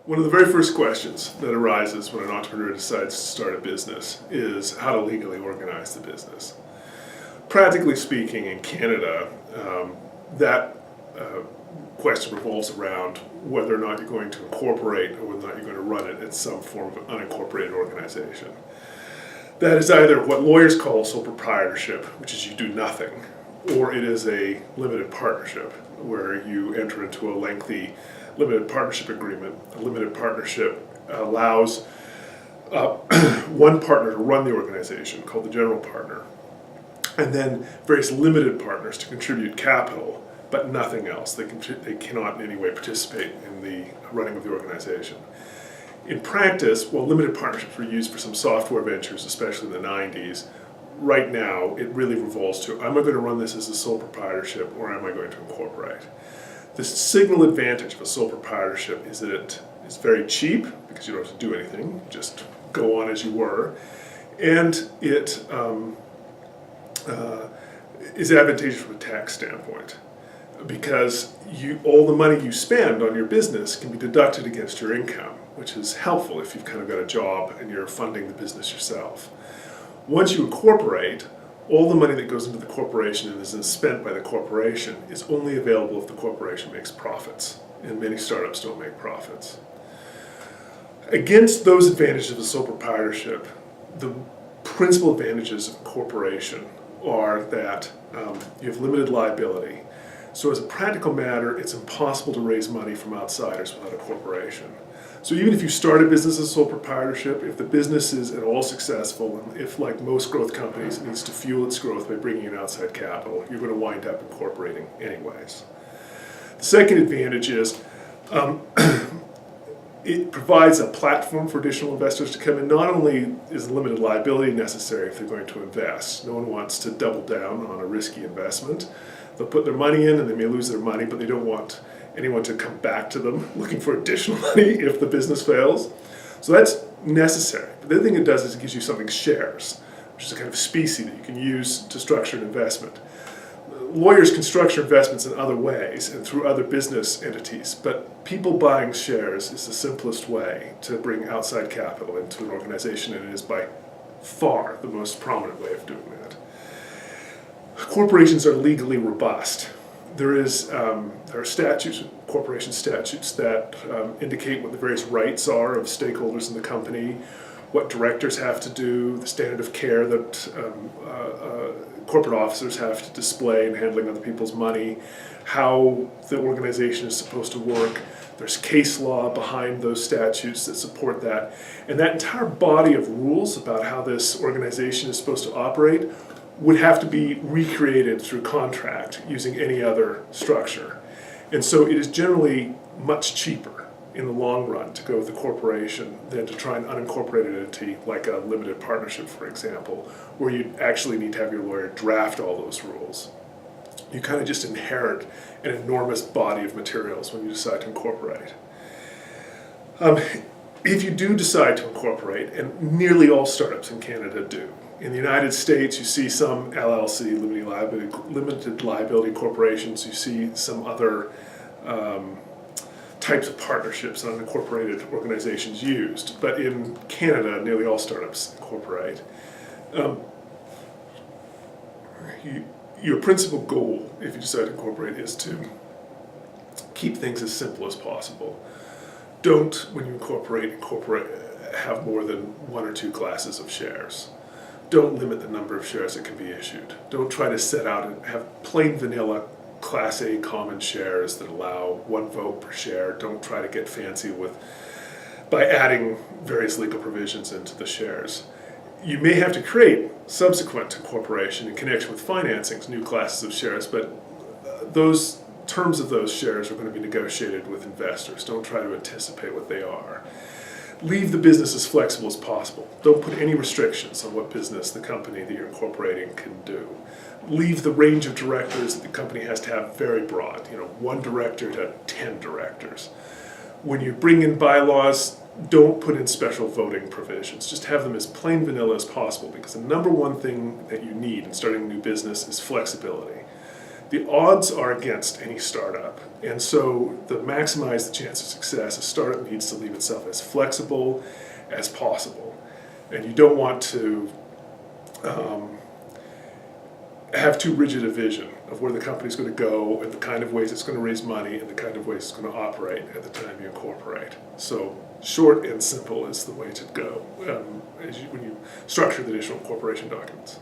One of the very first questions that arises when an entrepreneur decides to start a business is how to legally organize the business. Practically speaking, in Canada, that question revolves around whether or not you're going to incorporate or whether or not you're going to run it as some form of unincorporated organization. That is either what lawyers call sole proprietorship, which is you do nothing, or it is a limited partnership, where you enter into a lengthy limited partnership agreement. A limited partnership allows one partner to run the organization, called the general partner, and then various limited partners to contribute capital, but nothing else. They cannot in any way participate in the running of the organization. In practice, while limited partnerships were used for some software ventures, especially in the 90s, right now it really revolves to, am I going to run this as a sole proprietorship or am I going to incorporate? The signal advantage of a sole proprietorship is that it is very cheap because you don't have to do anything, you just go on as you were, and it is advantageous from a tax standpoint because all the money you spend on your business can be deducted against your income, which is helpful if you've kind of got a job and you're funding the business yourself. Once you incorporate, all the money that goes into the corporation and is spent by the corporation is only available if the corporation makes profits, and many startups don't make profits. Against those advantages of a sole proprietorship, the principal advantages of incorporation are that you have limited liability. So as a practical matter, it's impossible to raise money from outsiders without a corporation. So even if you start a business as a sole proprietorship, if the business is at all successful, and if, like most growth companies, it needs to fuel its growth by bringing in outside capital, you're going to wind up incorporating anyways. The second advantage is it provides a platform for additional investors to come in. Not only is limited liability necessary if they're going to invest, no one wants to double down on a risky investment. They'll put their money in and they may lose their money, but they don't want anyone to come back to them looking for additional money if the business fails. So that's necessary. But the other thing it does is it gives you something shares, which is a kind of specie that you can use to structure an investment. Lawyers can structure investments in other ways and through other business entities, but people buying shares is the simplest way to bring outside capital into an organization, and it is by far the most prominent way of doing that. Corporations are legally robust. There are statutes, corporation statutes, that indicate what the various rights are of stakeholders in the company, what directors have to do, the standard of care that corporate officers have to display in handling other people's money, how the organization is supposed to work. There's case law behind those statutes that support that. And that entire body of rules about how this organization is supposed to operate would have to be recreated through contract using any other structure. And so it is generally much cheaper in the long run to go with a corporation than to try an unincorporated entity like a limited partnership, for example, where you actually need to have your lawyer draft all those rules. You kind of just inherit an enormous body of materials when you decide to incorporate. If you do decide to incorporate, and nearly all startups in Canada do, in the United States, you see some LLC, limited liability corporations, you see some other types of partnerships and unincorporated organizations used. But in Canada, nearly all startups incorporate. Your principal goal, if you decide to incorporate, is to keep things as simple as possible. Don't, when you incorporate, have more than one or two classes of shares. Don't limit the number of shares that can be issued. Don't try to set out and have plain vanilla Class A common shares that allow one vote per share. Don't try to get fancy by adding various legal provisions into the shares. You may have to create, subsequent to incorporation in connection with financings, new classes of shares, but those terms of those shares are going to be negotiated with investors. Don't try to anticipate what they are. Leave the business as flexible as possible. Don't put any restrictions on what business the company that you're incorporating can do. Leave the range of directors that the company has to have very broad, one director to 10 directors. When you bring in bylaws, don't put in special voting provisions. Just have them as plain vanilla as possible, because the number one thing that you need in starting a new business is flexibility. the odds are against any startup. And so to maximize the chance of success, a startup needs to leave itself as flexible as possible. And you don't want to have too rigid a vision of where the company's going to go and the kind of ways it's going to raise money and the kind of ways it's going to operate at the time you incorporate. So short and simple is the way to go when you structure the initial incorporation documents.